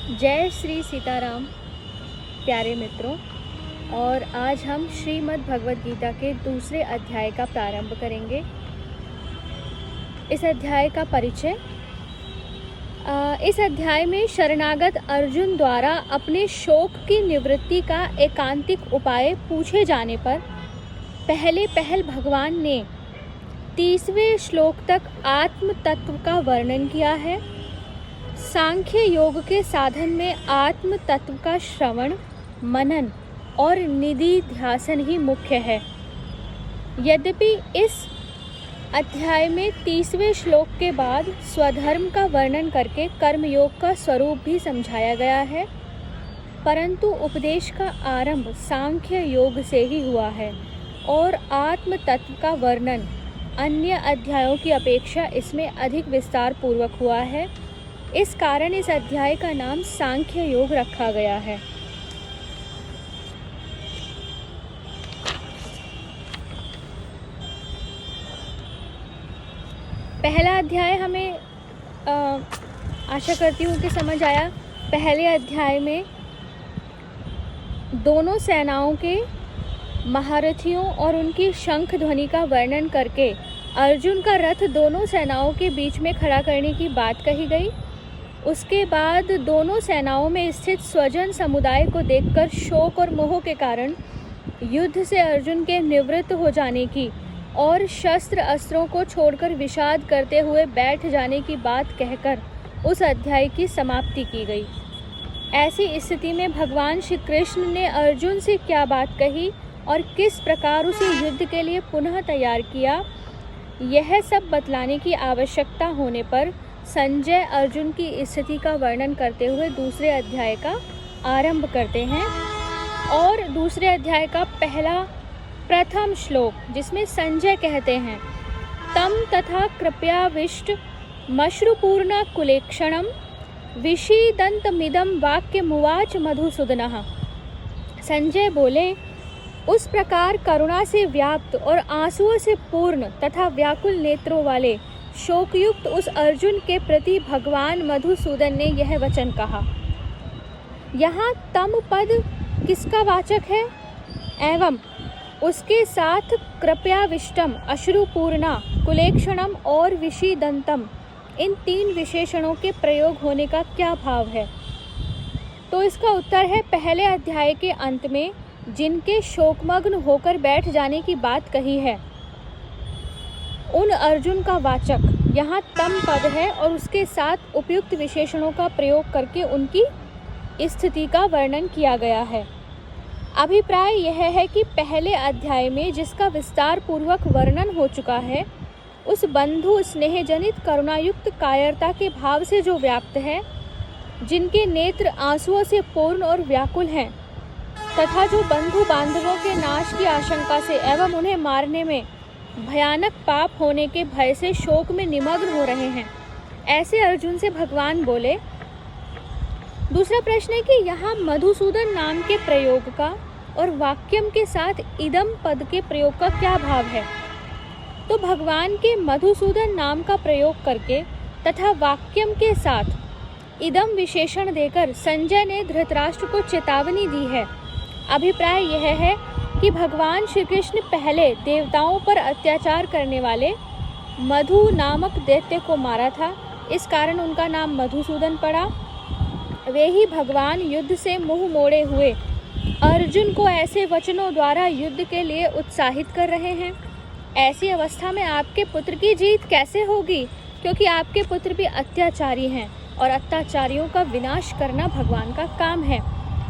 जय श्री सीताराम प्यारे मित्रों। और आज हम श्रीमद् भगवद गीता के दूसरे अध्याय का प्रारंभ करेंगे। इस अध्याय का परिचय। इस अध्याय में शरणागत अर्जुन द्वारा अपने शोक की निवृत्ति का एकांतिक उपाय पूछे जाने पर पहल भगवान ने 30वें श्लोक तक आत्म तत्व का वर्णन किया है। सांख्य योग के साधन में आत्म तत्व का श्रवण, मनन और निधि ध्यासन ही मुख्य है। यद्यपि इस अध्याय में 30वें श्लोक के बाद स्वधर्म का वर्णन करके कर्मयोग का स्वरूप भी समझाया गया है, परंतु उपदेश का आरंभ सांख्य योग से ही हुआ है और आत्म तत्व का वर्णन अन्य अध्यायों की अपेक्षा इसमें अधिक विस्तार पूर्वक हुआ है। इस कारण इस अध्याय का नाम सांख्य योग रखा गया है। पहला अध्याय हमें आशा करती हूँ कि समझ आया। पहले अध्याय में दोनों सेनाओं के महारथियों और उनकी शंख ध्वनि का वर्णन करके अर्जुन का रथ दोनों सेनाओं के बीच में खड़ा करने की बात कही गई। उसके बाद दोनों सेनाओं में स्थित स्वजन समुदाय को देखकर शोक और मोह के कारण युद्ध से अर्जुन के निवृत्त हो जाने की और शस्त्र अस्त्रों को छोड़कर विषाद करते हुए बैठ जाने की बात कहकर उस अध्याय की समाप्ति की गई। ऐसी स्थिति में भगवान श्री कृष्ण ने अर्जुन से क्या बात कही और किस प्रकार उसे युद्ध के लिए पुनः तैयार किया, यह सब बतलाने की आवश्यकता होने पर संजय अर्जुन की स्थिति का वर्णन करते हुए दूसरे अध्याय का आरंभ करते हैं। और दूसरे अध्याय का प्रथम श्लोक, जिसमें संजय कहते हैं, तम तथा कृपयाविष्ट मश्रुपूर्ण कुलेक्षणम विषीदन्तमिदं वाक्यमुवाच मधुसूदनः। संजय बोले, उस प्रकार करुणा से व्याप्त और आंसुओं से पूर्ण तथा व्याकुल नेत्रों वाले शोकयुक्त उस अर्जुन के प्रति भगवान मधुसूदन ने यह वचन कहा। यहाँ तम पद किसका वाचक है? एवं उसके साथ कृपयाविष्टम, अश्रुपूर्णा, कुलेक्षणम और विषीदंतम, इन तीन विशेषणों के प्रयोग होने का क्या भाव है? तो इसका उत्तर है, पहले अध्याय के अंत में जिनके शोकमग्न होकर बैठ जाने की बात कही है, उन अर्जुन का वाचक यहाँ तम पद है और उसके साथ उपयुक्त विशेषणों का प्रयोग करके उनकी स्थिति का वर्णन किया गया है। अभिप्राय यह है कि पहले अध्याय में जिसका विस्तार पूर्वक वर्णन हो चुका है, उस बंधु स्नेह जनित करुणायुक्त कायरता के भाव से जो व्याप्त है, जिनके नेत्र आंसुओं से पूर्ण और व्याकुल हैं, तथा जो बंधु बांधवों के नाश की आशंका से एवं उन्हें मारने में भयानक पाप होने के भय से शोक में निमग्न हो रहे हैं, ऐसे अर्जुन से भगवान बोले। दूसरा प्रश्न है कि यहाँ मधुसूदन नाम के प्रयोग का और वाक्यम के साथ इदम पद के प्रयोग का क्या भाव है? तो भगवान के मधुसूदन नाम का प्रयोग करके तथा वाक्यम के साथ इदम विशेषण देकर संजय ने धृतराष्ट्र को चेतावनी दी है। अभिप्राय यह है कि भगवान श्री कृष्ण पहले देवताओं पर अत्याचार करने वाले मधु नामक दैत्य को मारा था, इस कारण उनका नाम मधुसूदन पड़ा। वे ही भगवान युद्ध से मुंह मोड़े हुए अर्जुन को ऐसे वचनों द्वारा युद्ध के लिए उत्साहित कर रहे हैं। ऐसी अवस्था में आपके पुत्र की जीत कैसे होगी? क्योंकि आपके पुत्र भी अत्याचारी हैं और अत्याचारियों का विनाश करना भगवान का काम है।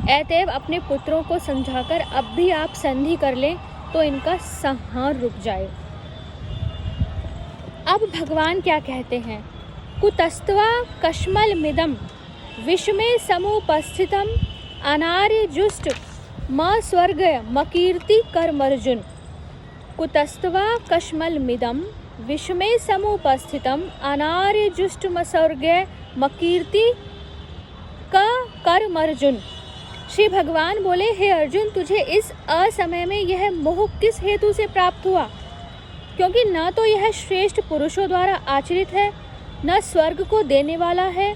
अतएव अपने पुत्रों को समझाकर अब भी आप संधि कर लें तो इनका संहार रुक जाए। अब भगवान क्या कहते हैं? कुतस्त्वा कश्मल मिदम विषमे समुपस्थितम अनार्य जुष्ट म स्वर्ग मकीर्ति कर्मर्जुन। कुतस्त्वा कश्मल मिदम विषमे समुपस्थितम अनार्य जुष्ट म स्वर्ग मकीर्ति कर्मर्जुन। श्री भगवान बोले, हे अर्जुन, तुझे इस असमय में यह मोह किस हेतु से प्राप्त हुआ? क्योंकि न तो यह श्रेष्ठ पुरुषों द्वारा आचरित है, न स्वर्ग को देने वाला है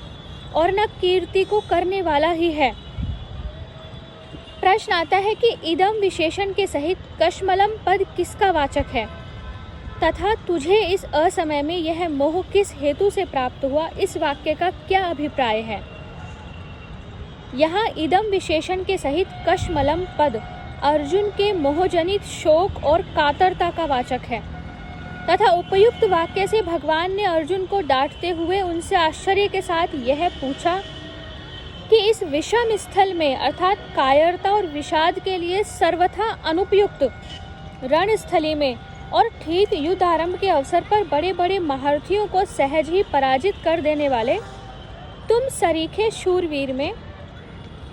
और न कीर्ति को करने वाला ही है। प्रश्न आता है कि इदम विशेषण के सहित कश्मलम पद किसका वाचक है तथा तुझे इस असमय में यह मोह किस हेतु से प्राप्त हुआ, इस वाक्य का क्या अभिप्राय है। यहाँ इदम विशेषण के सहित कश्मलम पद अर्जुन के मोहजनित शोक और कातरता का वाचक है तथा उपयुक्त वाक्य से भगवान ने अर्जुन को डांटते हुए उनसे आश्चर्य के साथ यह पूछा कि इस विषम स्थल में अर्थात कायरता और विषाद के लिए सर्वथा अनुपयुक्त रणस्थली में और ठीक युद्ध आरंभ के अवसर पर बड़े बड़े महारथियों को सहज ही पराजित कर देने वाले तुम सरीखे शूरवीर में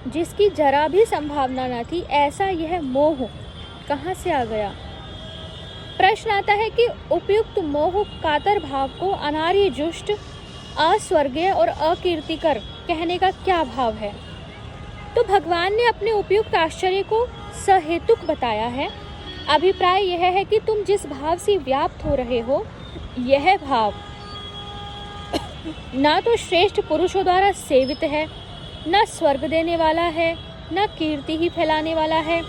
जिसकी जरा भी संभावना न थी, ऐसा यह मोह कहाँ से आ गया। प्रश्न आता है कि उपयुक्त मोह कातर भाव को अनार्य जुष्ट, अस्वर्गीय और अकीर्तिकर कहने का क्या भाव है। तो भगवान ने अपने उपयुक्त आश्चर्य को सहेतुक बताया है। अभिप्राय यह है कि तुम जिस भाव से व्याप्त हो रहे हो, यह भाव ना तो श्रेष्ठ पुरुषों द्वारा सेवित है, न स्वर्ग देने वाला है, न कीर्ति ही फैलाने वाला है।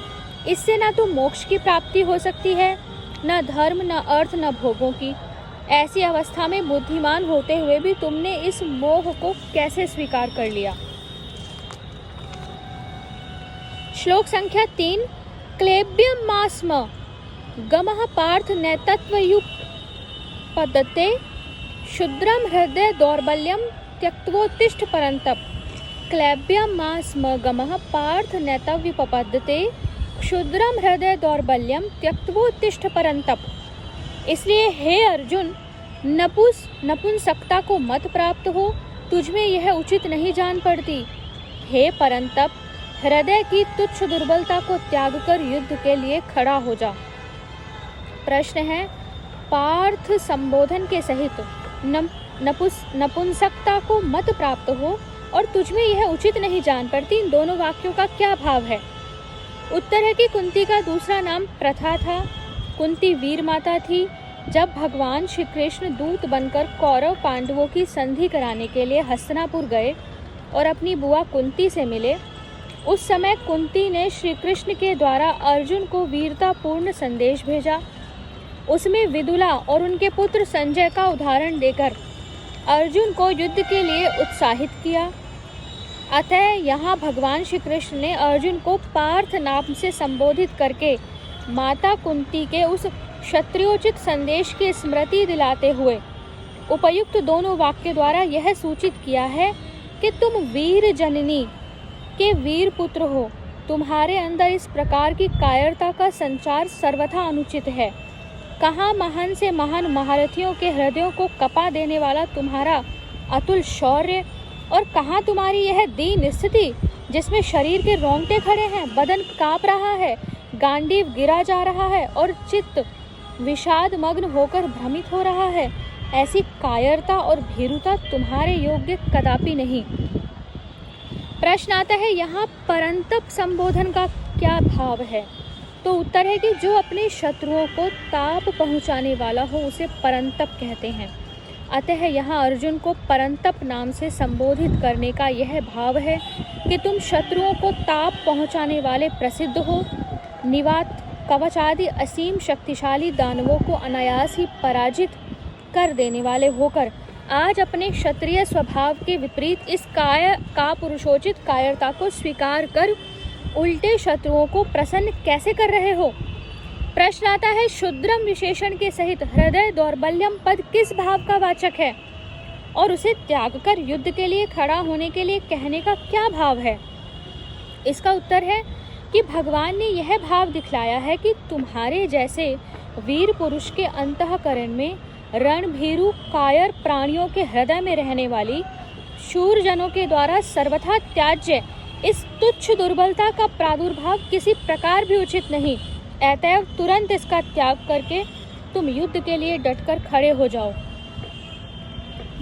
इससे न तो मोक्ष की प्राप्ति हो सकती है, न धर्म, न अर्थ, न भोगों की। ऐसी अवस्था में बुद्धिमान होते हुए भी तुमने इस मोह को कैसे स्वीकार कर लिया। श्लोक संख्या 3। क्लेब्यम मास्म गमः पार्थ नैतत्वयुक्त पदते क्षुद्रम हृदय दौर्बल्यम त्यक्त्वोत्तिष्ठ परन्तप। क्लेब्यम मास्म गमः पार्थ नैतव्युपपद्यते क्षुद्रम हृदय दौर्बल्यम त्यक्त्वोत्तिष्ठ परन्तप। इसलिए हे अर्जुन, नपुंसकता को मत प्राप्त हो, तुझमें यह उचित नहीं जान पड़ती। हे परंतप, हृदय की तुच्छ दुर्बलता को त्याग कर युद्ध के लिए खड़ा हो जा। प्रश्न है, पार्थ संबोधन के सहित नपुंसकता को मत प्राप्त हो और तुझमें यह उचित नहीं जान पड़ती, इन दोनों वाक्यों का क्या भाव है। उत्तर है कि कुंती का दूसरा नाम प्रथा था। कुंती वीर माता थी। जब भगवान श्री कृष्ण दूत बनकर कौरव पांडवों की संधि कराने के लिए हस्तिनापुर गए और अपनी बुआ कुंती से मिले, उस समय कुंती ने श्री कृष्ण के द्वारा अर्जुन को वीरतापूर्ण संदेश भेजा। उसमें विदुला और उनके पुत्र संजय का उदाहरण देकर अर्जुन को युद्ध के लिए उत्साहित किया। अतः यहाँ भगवान श्री कृष्ण ने अर्जुन को पार्थ नाम से संबोधित करके माता कुंती के उस क्षत्रियोचित संदेश की स्मृति दिलाते हुए उपयुक्त दोनों वाक्य द्वारा यह सूचित किया है कि तुम वीर जननी के वीर पुत्र हो। तुम्हारे अंदर इस प्रकार की कायरता का संचार सर्वथा अनुचित है। कहाँ महान से महान महारथियों के हृदयों को कपा देने वाला तुम्हारा अतुल शौर्य, और कहाँ तुम्हारी यह दीन स्थिति जिसमें शरीर के रोंगटे खड़े हैं, बदन कांप रहा है, गांडीव गिरा जा रहा है और चित्त विषाद मग्न होकर भ्रमित हो रहा है। ऐसी कायरता और भीरुता तुम्हारे योग्य कदापि नहीं। प्रश्न आता है, यहाँ परंतप संबोधन का क्या भाव है। तो उत्तर है कि जो अपने शत्रुओं को ताप पहुँचाने वाला हो उसे परंतप कहते हैं। अतः यहाँ अर्जुन को परंतप नाम से संबोधित करने का यह भाव है कि तुम शत्रुओं को ताप पहुँचाने वाले प्रसिद्ध हो। निवात, कवच आदि असीम शक्तिशाली दानवों को अनायास ही पराजित कर देने वाले होकर आज अपने क्षत्रिय स्वभाव के विपरीत इस पुरुषोचित कायरता को स्वीकार कर उल्टे शत्रुओं को प्रसन्न कैसे कर रहे हो। प्रश्न आता है, क्षुद्रम विशेषण के सहित हृदय दौर्बल्यम पद किस भाव का वाचक है और उसे त्याग कर युद्ध के लिए खड़ा होने के लिए कहने का क्या भाव है। इसका उत्तर है कि भगवान ने यह भाव दिखलाया है कि तुम्हारे जैसे वीर पुरुष के अंतःकरण में रणभीरु कायर प्राणियों के हृदय में रहने वाली शूरजनों के द्वारा सर्वथा त्याज्य इस तुच्छ दुर्बलता का प्रादुर्भाव किसी प्रकार भी उचित नहीं। अतएव तुरंत इसका त्याग करके तुम युद्ध के लिए डटकर खड़े हो जाओ।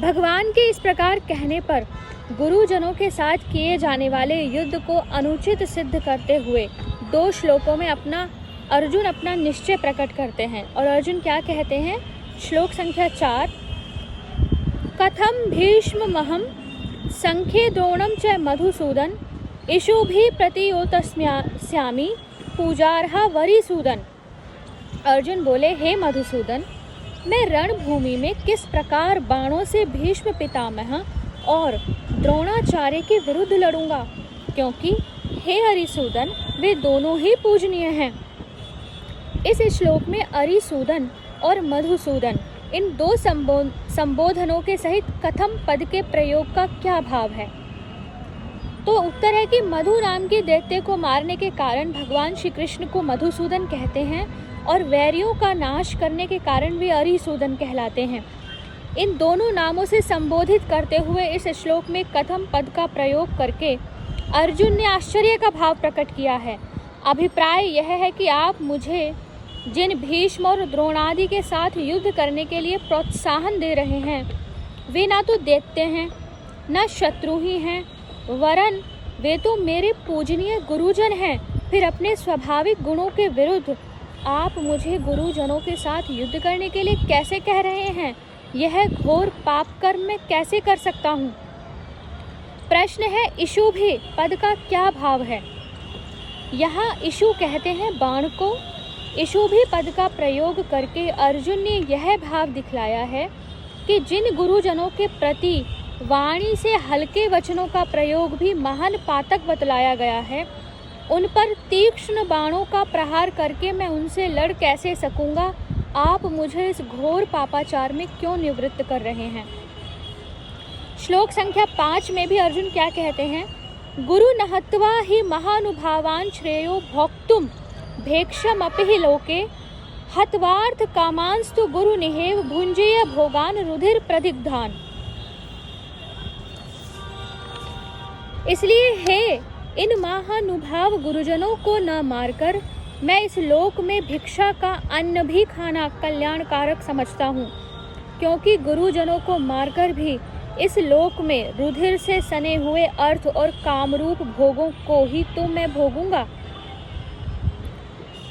भगवान के इस प्रकार कहने पर गुरुजनों के साथ किए जाने वाले युद्ध को अनुचित सिद्ध करते हुए 2 श्लोकों में अर्जुन अपना निश्चय प्रकट करते हैं। और अर्जुन क्या कहते हैं। श्लोक संख्या 4। कथम भीष्ममहं संख्ये द्रोणम च मधुसूदन इषुभि प्रतियोतस्यामि पूजार्हा वरिसूदन। अर्जुन बोले, हे मधुसूदन, मैं रणभूमि में किस प्रकार बाणों से भीष्म पितामह और द्रोणाचार्य के विरुद्ध लड़ूंगा, क्योंकि हे अरिसूदन, वे दोनों ही पूजनीय हैं। इस श्लोक में अरिसूदन और मधुसूदन इन दो संबोधनों के सहित कथम पद के प्रयोग का क्या भाव है? तो उत्तर है कि मधु नाम के दैत्य को मारने के कारण भगवान श्री कृष्ण को मधुसूदन कहते हैं और वैरियों का नाश करने के कारण वे अरिसूदन कहलाते हैं। इन दोनों नामों से संबोधित करते हुए इस श्लोक में कथम पद का प्रयोग करके अर्जुन ने आश्चर्य का भाव प्रकट किया है। अभिप्राय यह है कि आप मुझे जिन भीष्म और द्रोणादि के साथ युद्ध करने के लिए प्रोत्साहन दे रहे हैं, वे ना तो दैत्य हैं, न शत्रु ही हैं, वरन वे तो मेरे पूजनीय गुरुजन हैं। फिर अपने स्वाभाविक गुणों के विरुद्ध आप मुझे गुरुजनों के साथ युद्ध करने के लिए कैसे कह रहे हैं? यह घोर पाप कर्म मैं कैसे कर सकता हूँ? प्रश्न है, इषुभि पद का क्या भाव है? यहाँ इषु कहते हैं बाण को। इषुभि पद का प्रयोग करके अर्जुन ने यह भाव दिखलाया है कि जिन गुरुजनों के प्रति वाणी से हल्के वचनों का प्रयोग भी महान पातक बतलाया गया है, उन पर तीक्ष्ण बाणों का प्रहार करके मैं उनसे लड़ कैसे सकूंगा? आप मुझे इस घोर पापाचार में क्यों निवृत्त कर रहे हैं? श्लोक संख्या 5 में भी अर्जुन क्या कहते हैं? गुरु नहत्वा ही महानुभावान श्रेयो भोक्तुम भेक्षमपि लोके हत्वार्थ कामांस्तु गुरु निहेव भुंजेय भोगान रुधिर प्रदिग्धान। इसलिए हे इन महानुभाव गुरुजनों को न मारकर मैं इस लोक में भिक्षा का अन्न भी खाना कल्याणकारक समझता हूँ, क्योंकि गुरुजनों को मारकर भी इस लोक में रुधिर से सने हुए अर्थ और कामरूप भोगों को ही तो मैं भोगूंगा।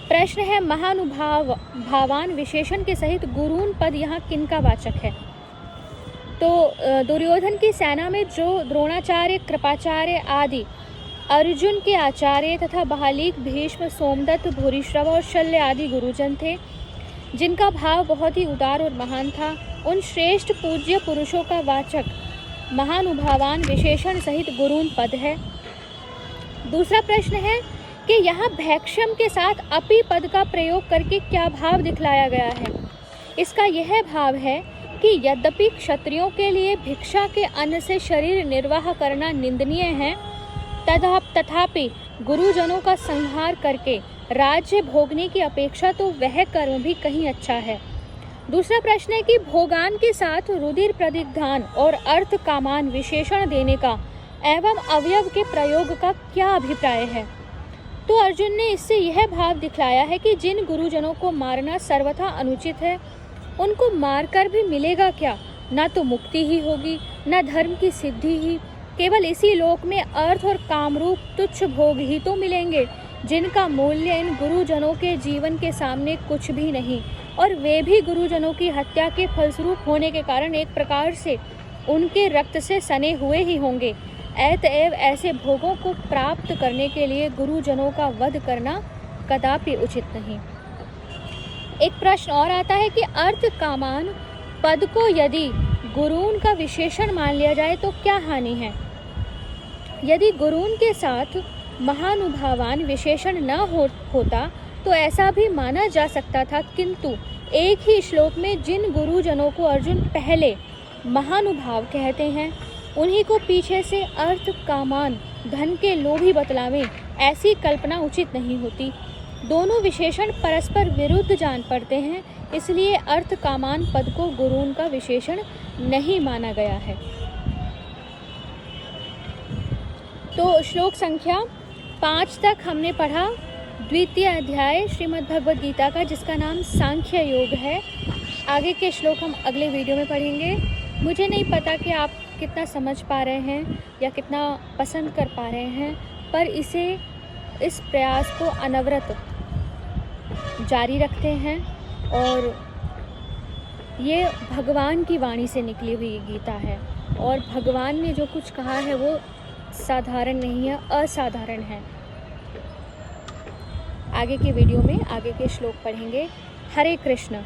प्रश्न है, महानुभावान विशेषण के सहित गुरून पद यहाँ किनका वाचक है? तो दुर्योधन की सेना में जो द्रोणाचार्य, कृपाचार्य आदि अर्जुन के आचार्य तथा बहालीक, भीष्म, सोमदत्त, भूरिश्रवा और शल्य आदि गुरुजन थे, जिनका भाव बहुत ही उदार और महान था, उन श्रेष्ठ पूज्य पुरुषों का वाचक महानुभावान विशेषण सहित गुरून पद है। दूसरा प्रश्न है कि यहाँ भैक्षम के साथ अपि पद का प्रयोग करके क्या भाव दिखलाया गया है? इसका यह भाव है कि यद्यपि क्षत्रियों के लिए भिक्षा के अन्न से शरीर निर्वाह करना निंदनीय है, तथापि गुरुजनों का संहार करके राज्य भोगने की अपेक्षा तो वह कर्म भी कहीं अच्छा है। दूसरा प्रश्न है कि भोगान के साथ रुधिर प्रदिग्धान और अर्थ कामान विशेषण देने का एवं अवयव के प्रयोग का क्या अभिप्राय है? तो अर्जुन ने इससे यह भाव दिखलाया है कि जिन गुरुजनों को मारना सर्वथा अनुचित है, उनको मारकर भी मिलेगा क्या? ना तो मुक्ति ही होगी, न धर्म की सिद्धि ही, केवल इसी लोक में अर्थ और कामरूप तुच्छ भोग ही तो मिलेंगे, जिनका मूल्य इन गुरुजनों के जीवन के सामने कुछ भी नहीं, और वे भी गुरुजनों की हत्या के फलस्वरूप होने के कारण एक प्रकार से उनके रक्त से सने हुए ही होंगे। अतएव ऐसे भोगों को प्राप्त करने के लिए गुरुजनों का वध करना कदापि उचित नहीं। एक प्रश्न और आता है कि अर्थ कामान पद को यदि गुरून का विशेषण मान लिया जाए तो क्या हानि है? यदि गुरून के साथ महानुभावान विशेषण न होता तो ऐसा भी माना जा सकता था, किंतु एक ही श्लोक में जिन गुरुजनों को अर्जुन पहले महानुभाव कहते हैं, उन्हीं को पीछे से अर्थ कामान धन के लोभी बतलावें, ऐसी कल्पना उचित नहीं होती। दोनों विशेषण परस्पर विरुद्ध जान पड़ते हैं, इसलिए अर्थ कामान पद को गुरून का विशेषण नहीं माना गया है। तो श्लोक संख्या 5 तक हमने पढ़ा द्वितीय अध्याय श्रीमद् भगवद गीता का, जिसका नाम सांख्य योग है। आगे के श्लोक हम अगले वीडियो में पढ़ेंगे। मुझे नहीं पता कि आप कितना समझ पा रहे हैं या कितना पसंद कर पा रहे हैं, पर इस प्रयास को अनवरत जारी रखते हैं, और ये भगवान की वाणी से निकली हुई गीता है। और भगवान ने जो कुछ कहा है वो साधारण नहीं है, असाधारण है। आगे के वीडियो में आगे के श्लोक पढ़ेंगे। हरे कृष्ण।